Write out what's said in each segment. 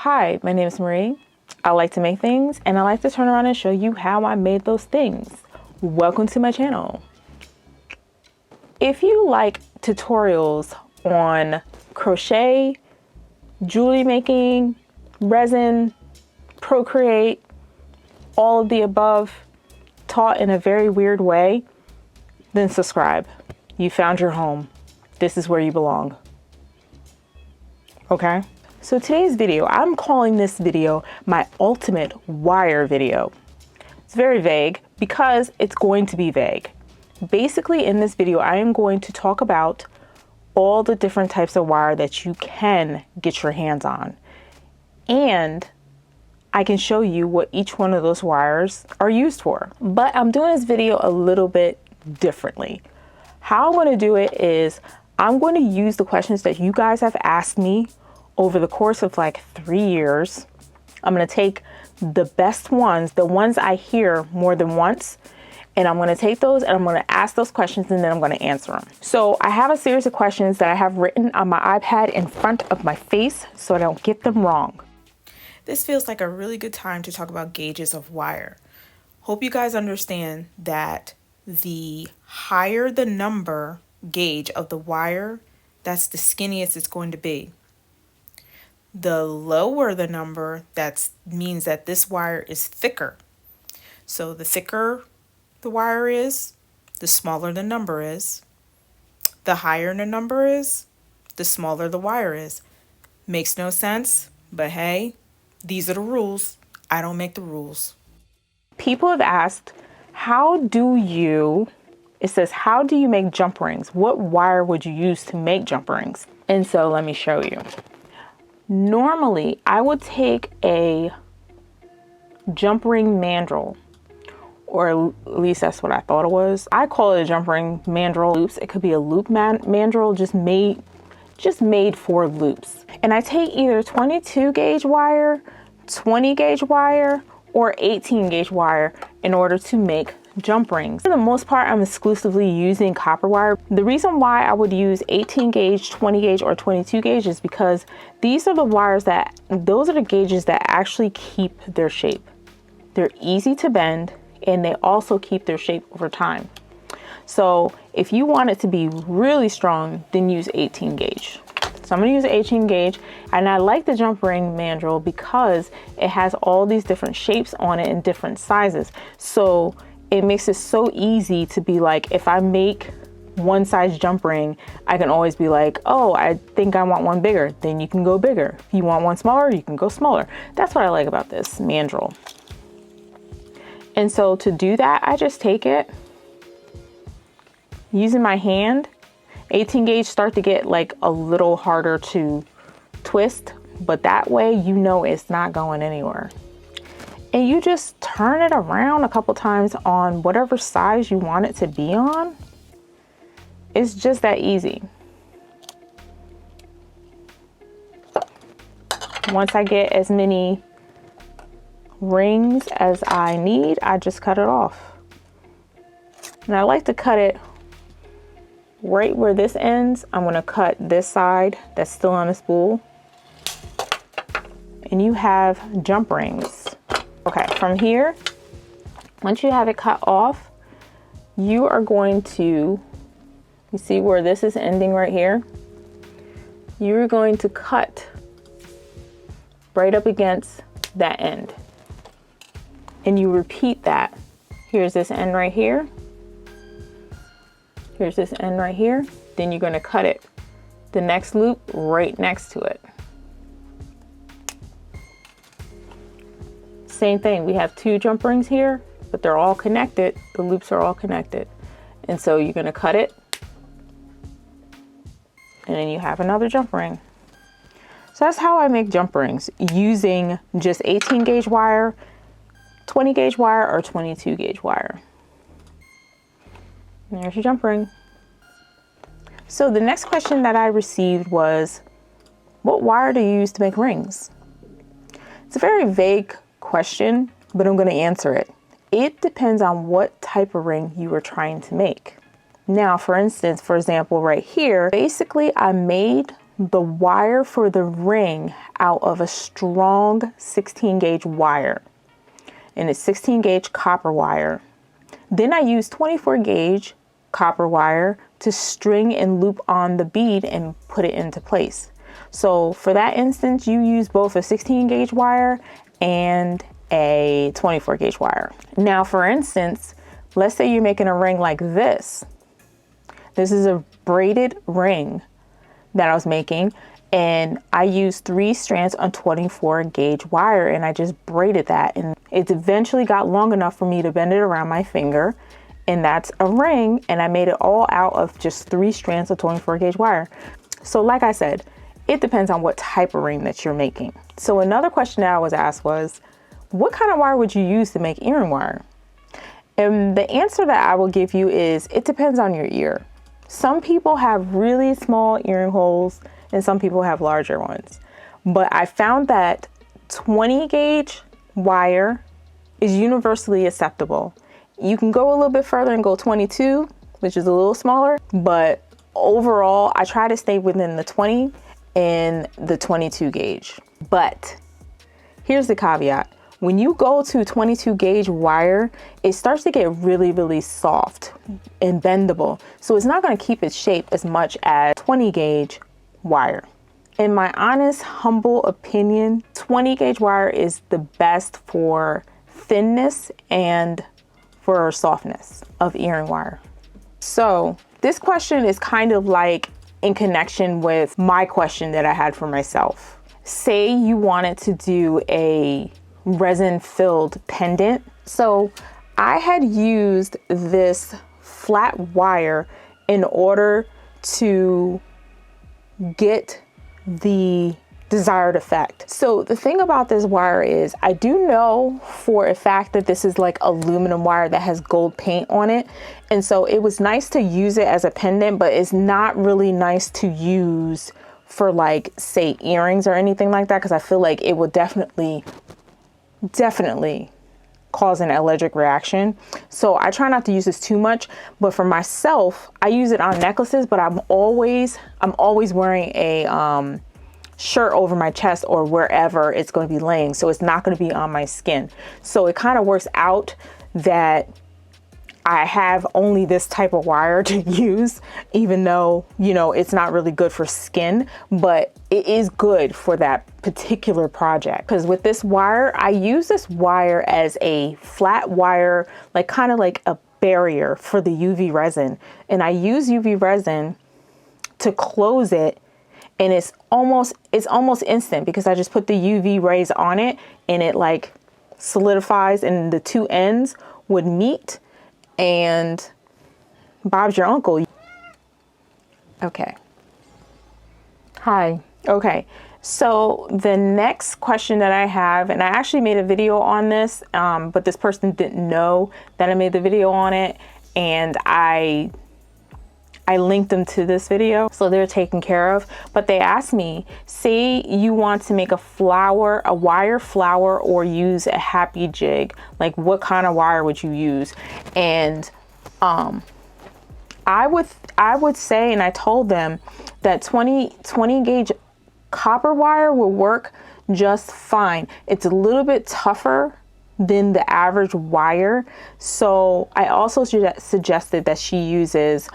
Hi, my name is Marie. I like to make things and I like to turn around and show you how I made those things. Welcome to my channel. If you like tutorials on crochet, jewelry making, resin, Procreate, all of the above, taught in a very weird way, then subscribe. You found your home. This is where you belong. Okay? So today's video, I'm calling this video my ultimate wire video. It's very vague because it's going to be vague. Basically, in this video, I am going to talk about all the different types of wire that you can get your hands on. And I can show you what each one of those wires are used for. But I'm doing this video a little bit differently. How I'm going to do it is I'm going to use the questions that you guys have asked me over the course of like 3 years. I'm going to take the best ones, the ones I hear more than once, and I'm going to take those and I'm going to ask those questions and then I'm going to answer them. So I have a series of questions that I have written on my iPad in front of my face so I don't get them wrong. This feels like a really good time to talk about gauges of wire. Hope you guys understand that the higher the number gauge of the wire, that's the skinniest it's going to be. The lower the number, that means that this wire is thicker. So the thicker the wire is, the smaller the number is. The higher the number is, the smaller the wire is. Makes no sense, but hey, these are the rules. I don't make the rules. People have asked, how do you make jump rings? What wire would you use to make jump rings? And so let me show you. Normally, I would take a jump ring mandrel, or at least that's what I thought it was. I call it a jump ring mandrel loops. It could be a loop mandrel just made for loops. And I take either 22 gauge wire, 20 gauge wire, or 18 gauge wire in order to make jump rings. For the most part, I'm exclusively using copper wire. The reason why I would use 18 gauge, 20 gauge, or 22 gauge is because these are the wires those are the gauges that actually keep their shape. They're easy to bend and they also keep their shape over time. So if you want it to be really strong, then use 18 gauge. So I'm going to use 18 gauge, and I like the jump ring mandrel because it has all these different shapes on it in different sizes. So it makes it so easy to be like, if I make one size jump ring, I can always be like, oh, I think I want one bigger. Then you can go bigger. If you want one smaller, you can go smaller. That's what I like about this mandrel. And so to do that, I just take it using my hand. 18 gauge start to get like a little harder to twist, but that way you know it's not going anywhere. And you just turn it around a couple times on whatever size you want it to be on. It's just that easy. Once I get as many rings as I need, I just cut it off. And I like to cut it right where this ends. I'm going to cut this side that's still on the spool. And you have jump rings. Okay, from here, once you have it cut off, you are going to, you see where this is ending right here? You're going to cut right up against that end. And you repeat that. Here's this end right here. Here's this end right here. Then you're going to cut it, the next loop right next to it. Same thing, we have two jump rings here, but they're all connected. The loops are all connected. And so you're going to cut it, and then you have another jump ring. So that's how I make jump rings, using just 18 gauge wire, 20 gauge wire, or 22 gauge wire. And there's your jump ring. So the next question that I received was, what wire do you use to make rings? It's a very vague question, but I'm going to answer it. It depends on what type of ring you are trying to make. Now, for instance, for example, right here, basically I made the wire for the ring out of a strong 16 gauge wire, and it's 16 gauge copper wire. Then I use 24 gauge copper wire to string and loop on the bead and put it into place. So for that instance, you use both a 16 gauge wire and a 24 gauge wire. Now, for instance, let's say you're making a ring like this. This is a braided ring that I was making, and I used 3 strands on 24 gauge wire, and I just braided that, and it eventually got long enough for me to bend it around my finger, and that's a ring, and I made it all out of just 3 strands of 24 gauge wire. So like I said, it depends on what type of ring that you're making. So another question that I was asked was, what kind of wire would you use to make earring wire? And the answer that I will give you is, it depends on your ear. Some people have really small earring holes and some people have larger ones. But I found that 20 gauge wire is universally acceptable. You can go a little bit further and go 22, which is a little smaller, but overall I try to stay within the 20 and the 22 gauge. But here's the caveat. When you go to 22 gauge wire, it starts to get really, really soft and bendable. So it's not going to keep its shape as much as 20 gauge wire. In my honest, humble opinion, 20 gauge wire is the best for thinness and for softness of earring wire. So this question is kind of like in connection with my question that I had for myself. Say you wanted to do a resin filled pendant. So I had used this flat wire in order to get the desired effect. So the thing about this wire is, I do know for a fact that this is like aluminum wire that has gold paint on it. And so it was nice to use it as a pendant, but it's not really nice to use for like, say, earrings or anything like that, because I feel like it would definitely cause an allergic reaction. So I try not to use this too much, but for myself, I use it on necklaces, but I'm always wearing a shirt over my chest or wherever it's going to be laying. So it's not going to be on my skin. So it kind of works out that I have only this type of wire to use, even though, you know, it's not really good for skin, but it is good for that particular project. Because with this wire, I use this wire as a flat wire, like kind of like a barrier for the UV resin. And I use UV resin to close it, and it's almost instant because I just put the UV rays on it and it like solidifies and the two ends would meet. And Bob's your uncle. Okay. Hi. Okay. So the next question that I have, and I actually made a video on this, but this person didn't know that I made the video on it, and I linked them to this video, so they're taken care of. But they asked me, say you want to make a flower, a wire flower, or use a happy jig, like what kind of wire would you use? And I would say, and I told them that 20 gauge copper wire will work just fine. It's a little bit tougher than the average wire. So I also suggested that she uses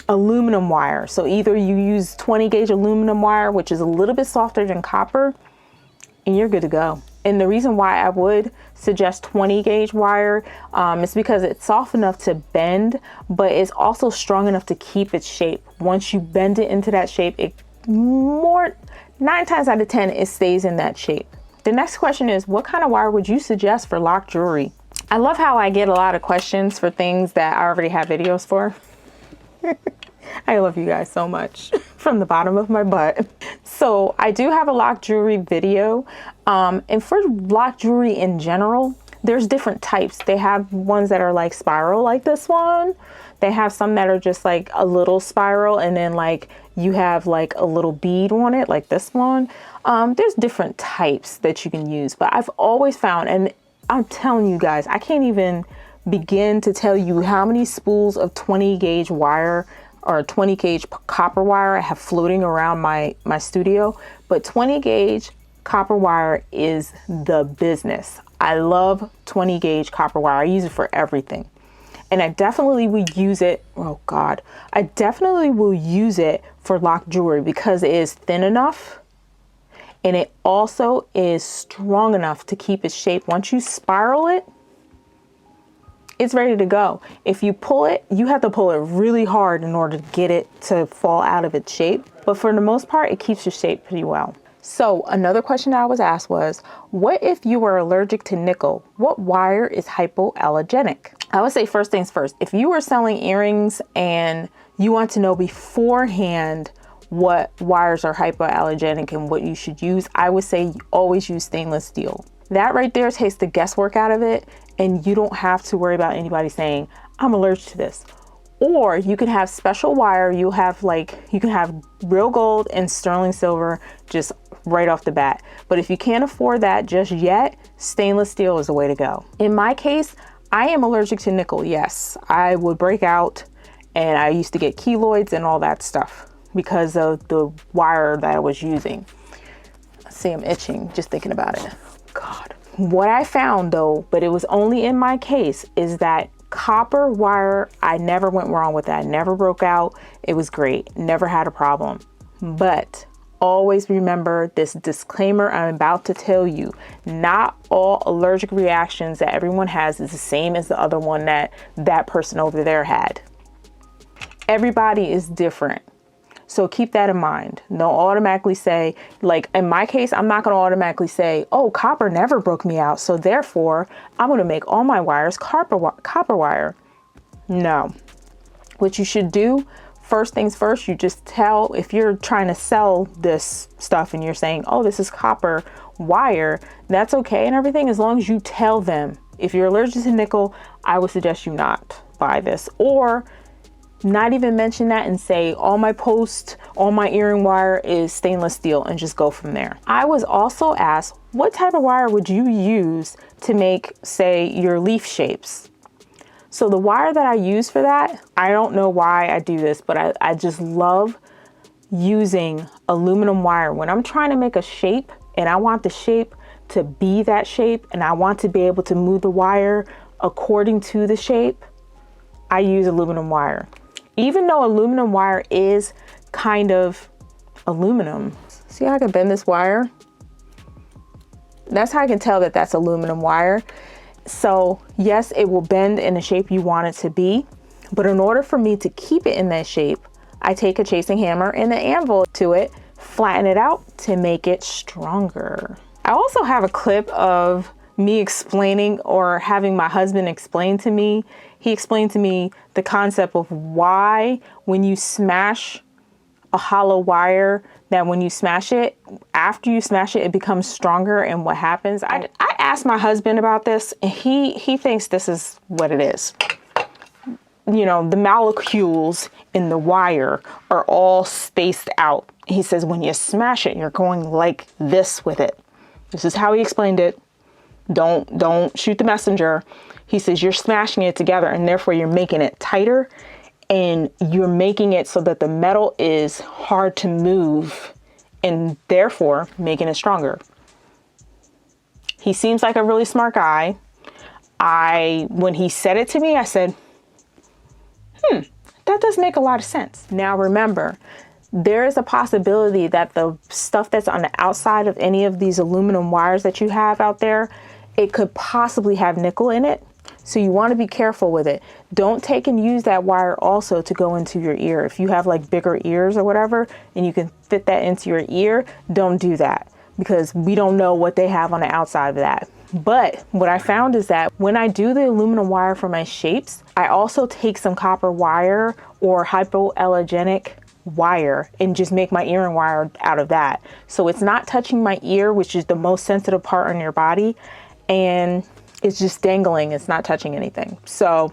aluminum wire. So either you use 20 gauge aluminum wire, which is a little bit softer than copper, and you're good to go. And the reason why I would suggest 20 gauge wire is because it's soft enough to bend, but it's also strong enough to keep its shape. Once you bend it into that shape, 9 times out of 10, it stays in that shape. The next question is, what kind of wire would you suggest for lock jewelry? I love how I get a lot of questions for things that I already have videos for. I love you guys so much from the bottom of my butt. So I do have a lock jewelry video. And for lock jewelry in general, there's different types. They have ones that are like spiral, like this one. They have some that are just like a little spiral, and then like you have like a little bead on it, like this one. There's different types that you can use, but I've always found, and I'm telling you guys, I can't even begin to tell you how many spools of 20 gauge wire or a 20 gauge copper wire I have floating around my studio, but 20 gauge copper wire is the business. I love 20 gauge copper wire. I use it for everything. And I definitely would use it, oh God, I definitely will use it for lock jewelry because it is thin enough and it also is strong enough to keep its shape. Once you spiral it, it's ready to go. If you pull it, you have to pull it really hard in order to get it to fall out of its shape. But for the most part, it keeps your shape pretty well. So another question I was asked was, what if you were allergic to nickel? What wire is hypoallergenic? I would say first things first, if you were selling earrings and you want to know beforehand what wires are hypoallergenic and what you should use, I would say always use stainless steel. That right there takes the guesswork out of it, and you don't have to worry about anybody saying, I'm allergic to this. Or you can have special wire. You can have real gold and sterling silver just right off the bat. But if you can't afford that just yet, stainless steel is the way to go. In my case, I am allergic to nickel. Yes, I would break out and I used to get keloids and all that stuff because of the wire that I was using. See, I'm itching just thinking about it. God. What I found though, but it was only in my case, is that copper wire, I never went wrong with that. Never broke out. It was great. Never had a problem. But always remember this disclaimer I'm about to tell you. Not all allergic reactions that everyone has is the same as the other one that person over there had. Everybody is different. So keep that in mind. Don't automatically say, like in my case, I'm not going to automatically say, oh, copper never broke me out, so therefore I'm going to make all my wires copper wire. No. What you should do, first things first, you just tell, if you're trying to sell this stuff and you're saying, oh, this is copper wire, that's okay and everything, as long as you tell them. If you're allergic to nickel, I would suggest you not buy this, or not even mention that and say all my earring wire is stainless steel, and just go from there. I was also asked, what type of wire would you use to make, say, your leaf shapes? So the wire that I use for that, I don't know why I do this, but I just love using aluminum wire. When I'm trying to make a shape and I want the shape to be that shape and I want to be able to move the wire according to the shape, I use aluminum wire. Even though aluminum wire is kind of aluminum. See how I can bend this wire? That's how I can tell that that's aluminum wire. So yes, it will bend in the shape you want it to be, but in order for me to keep it in that shape, I take a chasing hammer and an anvil to it, flatten it out to make it stronger. I also have a clip of me explaining, or having my husband explain to me. He explained to me the concept of why when you smash a hollow wire, that when you smash it, after you smash it, it becomes stronger, and what happens. I asked my husband about this, and he thinks this is what it is. You know, the molecules in the wire are all spaced out. He says when you smash it, you're going like this with it. This is how he explained it. Don't shoot the messenger. He says you're smashing it together, and therefore you're making it tighter, and you're making it so that the metal is hard to move, and therefore making it stronger. He seems like a really smart guy. When he said it to me, I said, that does make a lot of sense. Now remember, there is a possibility that the stuff that's on the outside of any of these aluminum wires that you have out there, it could possibly have nickel in it. So you want to be careful with it. Don't take and use that wire also to go into your ear. If you have like bigger ears or whatever, and you can fit that into your ear, don't do that, because we don't know what they have on the outside of that. But what I found is that when I do the aluminum wire for my shapes, I also take some copper wire or hypoallergenic wire and just make my earring wire out of that. So it's not touching my ear, which is the most sensitive part on your body, and it's just dangling. It's not touching anything. So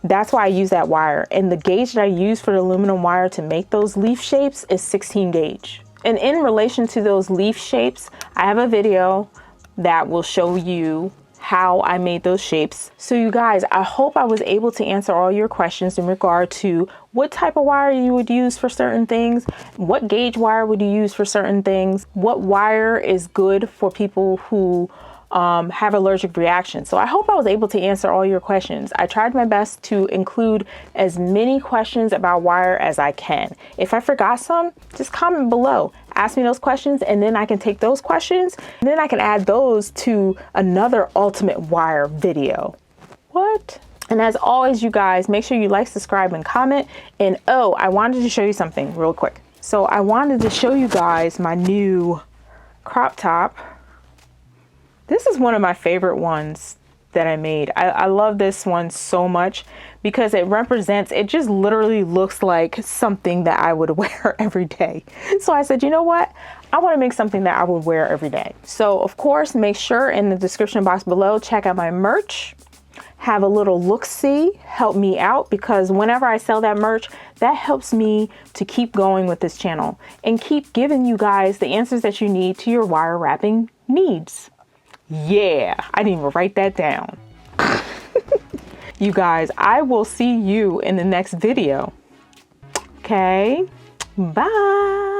that's why I use that wire. And the gauge that I use for the aluminum wire to make those leaf shapes is 16 gauge. And in relation to those leaf shapes, I have a video that will show you how I made those shapes. So you guys, I hope I was able to answer all your questions in regard to what type of wire you would use for certain things, what gauge wire would you use for certain things, what wire is good for people who have allergic reactions. So I hope I was able to answer all your questions. I tried my best to include as many questions about wire as I can. If I forgot some, just comment below. Ask me those questions and then I can take those questions and then I can add those to another ultimate wire video. What? And as always, you guys, make sure you like, subscribe, and comment. And oh, I wanted to show you something real quick. So I wanted to show you guys my new crop top. This is one of my favorite ones that I made. I love this one so much because it represents, it just literally looks like something that I would wear every day. So I said, you know what? I want to make something that I would wear every day. So of course, make sure in the description box below, check out my merch. Have a little look-see, help me out, because whenever I sell that merch, that helps me to keep going with this channel and keep giving you guys the answers that you need to your wire wrapping needs. Yeah, I didn't even write that down. You guys, I will see you in the next video. Okay, bye.